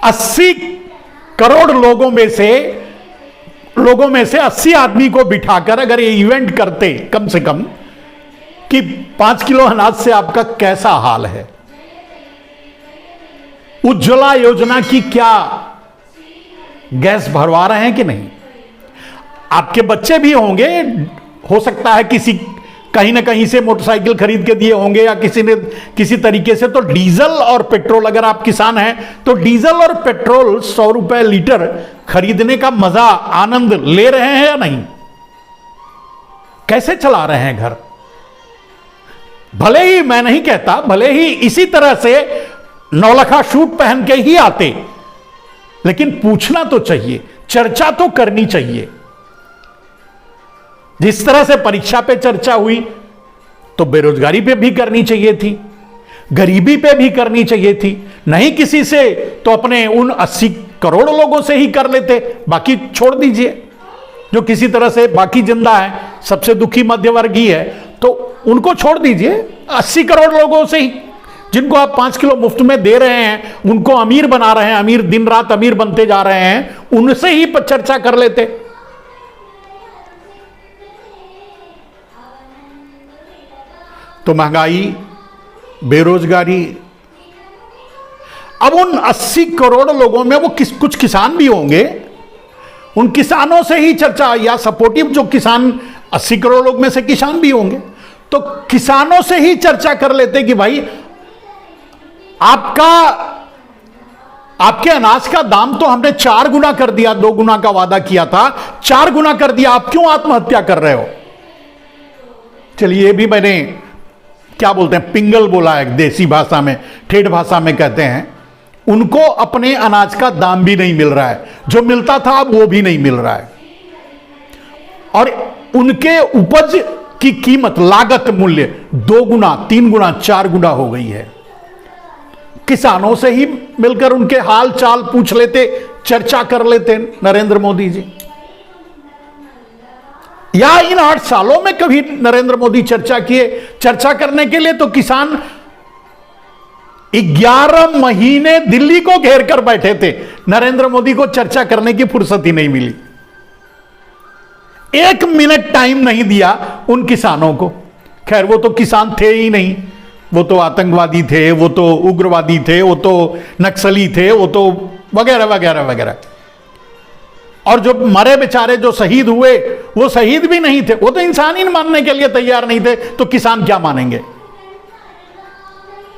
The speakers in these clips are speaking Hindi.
80 करोड़ लोगों में से 80 आदमी को बिठाकर अगर ये इवेंट करते कम से कम कि 5 किलो अनाज से आपका कैसा हाल है। उज्ज्वला योजना की क्या गैस भरवा रहे हैं कि नहीं? आपके बच्चे भी होंगे, हो सकता है किसी कहीं ना कहीं से मोटरसाइकिल खरीद के दिए होंगे या किसी ने किसी तरीके से। तो डीजल और पेट्रोल, अगर आप किसान हैं तो डीजल और पेट्रोल 100 रुपए लीटर खरीदने का मजा आनंद ले रहे हैं या नहीं? कैसे चला रहे हैं घर? भले ही मैं नहीं कहता, भले ही इसी तरह से नौलखा सूट पहन के ही आते, लेकिन पूछना तो चाहिए, चर्चा तो करनी चाहिए। जिस तरह से परीक्षा पे चर्चा हुई तो बेरोजगारी पे भी करनी चाहिए थी, गरीबी पे भी करनी चाहिए थी। नहीं किसी से तो अपने उन 80 करोड़ लोगों से ही कर लेते, बाकी छोड़ दीजिए। जो किसी तरह से बाकी जिंदा है, सबसे दुखी मध्य वर्ग ही है, तो उनको छोड़ दीजिए। 80 करोड़ लोगों से ही, जिनको आप 5 किलो मुफ्त में दे रहे हैं, उनको अमीर बना रहे हैं, अमीर दिन रात अमीर बनते जा रहे हैं, उनसे ही चर्चा कर लेते। तो महंगाई, बेरोजगारी, अब उन 80 करोड़ लोगों में वो कुछ किसान भी होंगे, उन किसानों से ही चर्चा, या सपोर्टिव जो किसान 80 करोड़ लोग में से किसान भी होंगे, तो किसानों से ही चर्चा कर लेते कि भाई आपके अनाज का दाम तो हमने 4 गुना कर दिया, 2 गुना का वादा किया था, 4 गुना कर दिया, आप क्यों आत्महत्या कर रहे हो? चलिए, ये भी मैंने क्या बोलते हैं, पिंगल बोला है देसी भाषा में, ठेठ भाषा में कहते हैं। उनको अपने अनाज का दाम भी नहीं मिल रहा है, जो मिलता था अब वो भी नहीं मिल रहा है, और उनके उपज की कीमत, लागत मूल्य 2 गुना 3 गुना 4 गुना हो गई है। किसानों से ही मिलकर उनके हाल चाल पूछ लेते, चर्चा कर लेते नरेंद्र मोदी जी। या इन 8 सालों में कभी नरेंद्र मोदी चर्चा किए? चर्चा करने के लिए तो किसान 11 महीने दिल्ली को घेर कर बैठे थे, नरेंद्र मोदी को चर्चा करने की फुर्सत ही नहीं मिली। 1 मिनट टाइम नहीं दिया उन किसानों को। खैर, वो तो किसान थे ही नहीं, वो तो आतंकवादी थे, वो तो उग्रवादी थे, वो तो नक्सली थे, वो तो वगैरह वगैरह वगैरह। और जो मरे बेचारे, जो शहीद हुए, वो शहीद भी नहीं थे, वो तो इंसान ही मानने के लिए तैयार नहीं थे, तो किसान क्या मानेंगे?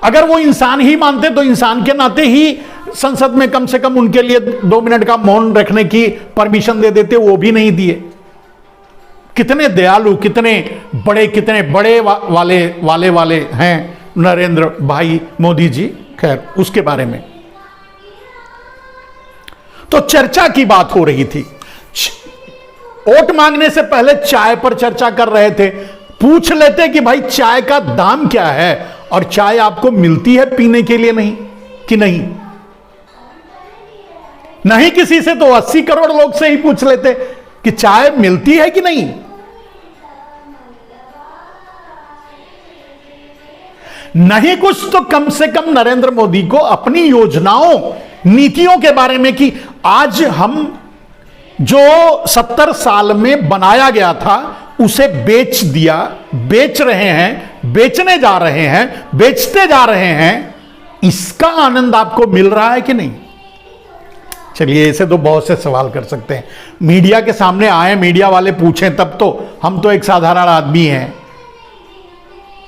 अगर वो इंसान ही मानते तो इंसान के नाते ही संसद में कम से कम उनके लिए 2 मिनट का मौन रखने की परमिशन दे देते, वो भी नहीं दिए। कितने दयालु, कितने बड़े वाले हैं नरेंद्र भाई मोदी जी। खैर, उसके बारे में तो चर्चा की बात हो रही थी। वोट मांगने से पहले चाय पर चर्चा कर रहे थे। पूछ लेते कि भाई चाय का दाम क्या है, और चाय आपको मिलती है पीने के लिए नहीं कि नहीं? नहीं किसी से तो 80 करोड़ लोग से ही पूछ लेते कि चाय मिलती है कि नहीं। नहीं कुछ तो कम से कम नरेंद्र मोदी को अपनी योजनाओं, नीतियों के बारे में कि आज हम जो 70 साल में बनाया गया था उसे बेच दिया, बेच रहे हैं, बेचने जा रहे हैं, बेचते जा रहे हैं, इसका आनंद आपको मिल रहा है कि नहीं? चलिए, ऐसे तो बहुत से सवाल कर सकते हैं। मीडिया के सामने आए, मीडिया वाले पूछें तब तो। हम तो एक साधारण आदमी हैं,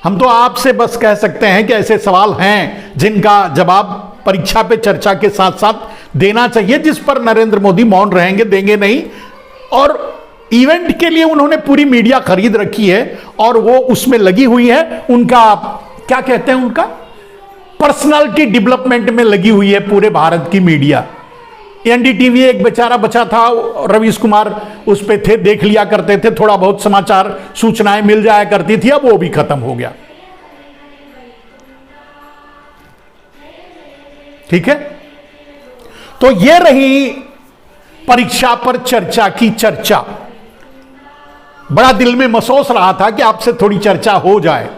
हम तो आपसे बस कह सकते हैं कि ऐसे सवाल हैं जिनका जवाब परीक्षा पे चर्चा के साथ साथ देना चाहिए, जिस पर नरेंद्र मोदी मौन रहेंगे, देंगे नहीं। और इवेंट के लिए उन्होंने पूरी मीडिया खरीद रखी है और वो उसमें लगी हुई है। उनका क्या कहते हैं, उनका पर्सनालिटी डेवलपमेंट में लगी हुई है पूरे भारत की मीडिया। एनडीटीवी एक बेचारा बचा था, रवीश कुमार उस पे थे, देख लिया करते थे, थोड़ा बहुत समाचार सूचनाएं मिल जाया करती थी, अब वो भी खत्म हो गया। ठीक है, तो ये रही परीक्षा पर चर्चा की चर्चा। बड़ा दिल में महसूस रहा था कि आपसे थोड़ी चर्चा हो जाए,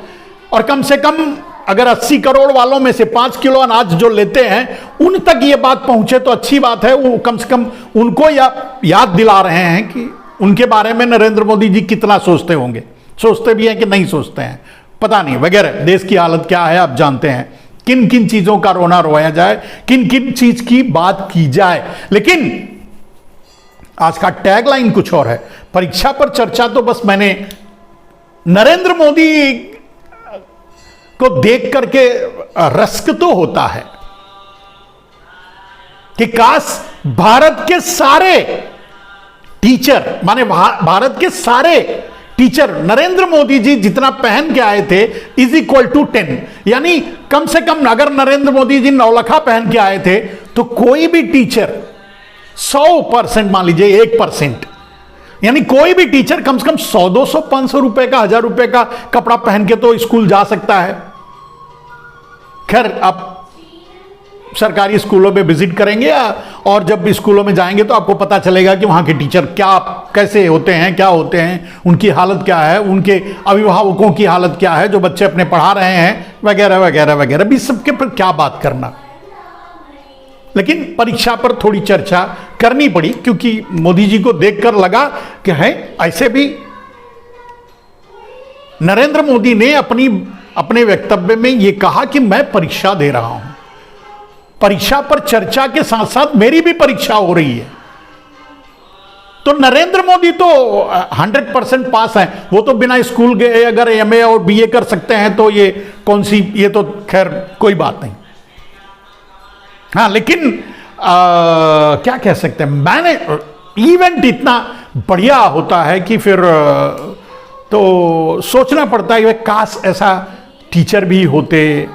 और कम से कम अगर 80 करोड़ वालों में से 5 किलो अनाज जो लेते हैं उन तक ये बात पहुंचे तो अच्छी बात है। वो कम से कम उनको याद दिला रहे हैं कि उनके बारे में नरेंद्र मोदी जी कितना सोचते होंगे, सोचते भी हैं कि नहीं सोचते हैं, पता नहीं वगैरह। देश की हालत क्या है आप जानते हैं, किन किन चीजों का रोना रोया जाए, किन किन चीज की बात की जाए। लेकिन आज का टैगलाइन कुछ और है, परीक्षा पर चर्चा। तो बस मैंने नरेंद्र मोदी को देख करके रस्क तो होता है कि काश भारत के सारे टीचर, माने भारत के सारे टीचर नरेंद्र मोदी जी जितना पहन के आए थे इज इक्वल टू 10, यानी कम से कम अगर नरेंद्र मोदी जी नौलखा पहन के आए थे तो कोई भी टीचर 100%, मान लीजिए 1%, यानी कोई भी टीचर कम से कम 100, 200, 500 रुपए का, 1000 रुपए का कपड़ा पहन के तो स्कूल जा सकता है। खैर आप सरकारी स्कूलों में विजिट करेंगे और जब स्कूलों में जाएंगे तो आपको पता चलेगा कि वहां के टीचर क्या, कैसे होते हैं, क्या होते हैं, उनकी हालत क्या है, उनके अभिभावकों की हालत क्या है जो बच्चे अपने पढ़ा रहे हैं, वगैरह वगैरह वगैरह। भी सबके पर क्या बात करना। लेकिन परीक्षा पर थोड़ी चर्चा करनी पड़ी क्योंकि मोदी जी को देखकर लगा कि है ऐसे भी नरेंद्र मोदी ने अपने वक्तव्य में यह कहा कि मैं परीक्षा दे रहा हूं, परीक्षा पर चर्चा के साथ साथ मेरी भी परीक्षा हो रही है। तो नरेंद्र मोदी तो 100% पास हैं, वो तो बिना स्कूल गए अगर एमए और बीए कर सकते हैं तो ये कौन सी, ये तो खैर कोई बात नहीं। हाँ लेकिन क्या कह सकते हैं, मैंने इवेंट इतना बढ़िया होता है कि फिर तो सोचना पड़ता है कि काश ऐसा टीचर भी होते,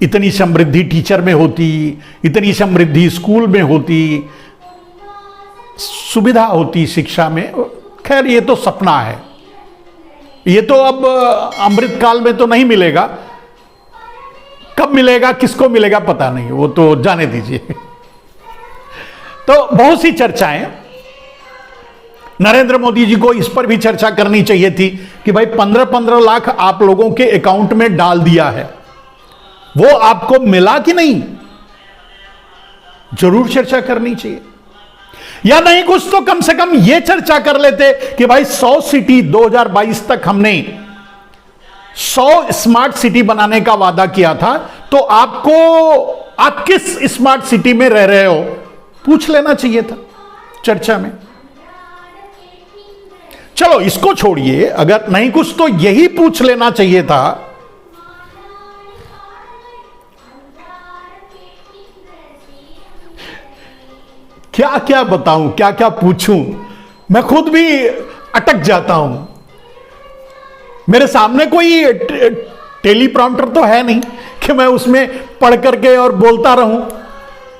इतनी समृद्धि टीचर में होती, इतनी समृद्धि स्कूल में होती, सुविधा होती शिक्षा में। खैर ये तो सपना है, ये तो अब अमृत काल में तो नहीं मिलेगा, कब मिलेगा किसको मिलेगा पता नहीं, वो तो जाने दीजिए। तो बहुत सी चर्चाएं, नरेंद्र मोदी जी को इस पर भी चर्चा करनी चाहिए थी कि भाई 15-15 लाख आप लोगों के अकाउंट में डाल दिया है, वो आपको मिला कि नहीं, जरूर चर्चा करनी चाहिए। या नहीं कुछ तो कम से कम यह चर्चा कर लेते कि भाई 100 सिटी 2022 तक हमने 100 स्मार्ट सिटी बनाने का वादा किया था, तो आप किस स्मार्ट सिटी में रह रहे हो पूछ लेना चाहिए था चर्चा में। चलो इसको छोड़िए, अगर नहीं कुछ तो यही पूछ लेना चाहिए था क्या क्या बताऊं, क्या क्या पूछूं, मैं खुद भी अटक जाता हूं। मेरे सामने कोई टेलीप्रॉम्प्टर तो है नहीं कि मैं उसमें पढ़ करके और बोलता रहूं,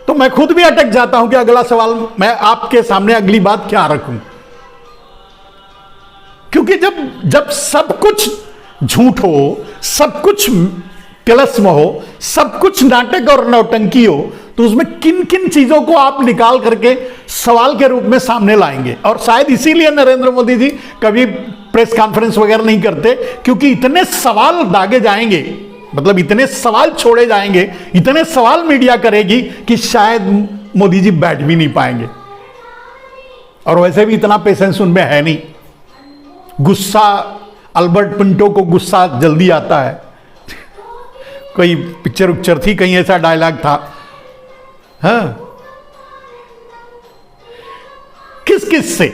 तो मैं खुद भी अटक जाता हूं कि अगला सवाल मैं आपके सामने अगली बात क्या रखूं। क्योंकि जब सब कुछ झूठ हो, सब कुछ तिलस्म हो, सब कुछ नाटक और नौटंकी हो, तो उसमें किन किन चीजों को आप निकाल करके सवाल के रूप में सामने लाएंगे। और शायद इसीलिए नरेंद्र मोदी जी कभी प्रेस कॉन्फ्रेंस वगैरह नहीं करते, क्योंकि इतने सवाल दागे जाएंगे, मतलब इतने सवाल छोड़े जाएंगे, इतने सवाल मीडिया करेगी कि शायद मोदी जी बैठ भी नहीं पाएंगे। और वैसे भी इतना पेशेंस उनमें है नहीं, गुस्सा, अल्बर्ट पिंटो को गुस्सा जल्दी आता है। कोई पिक्चर उक्चर थी, कहीं ऐसा डायलॉग था। हाँ, किस किस से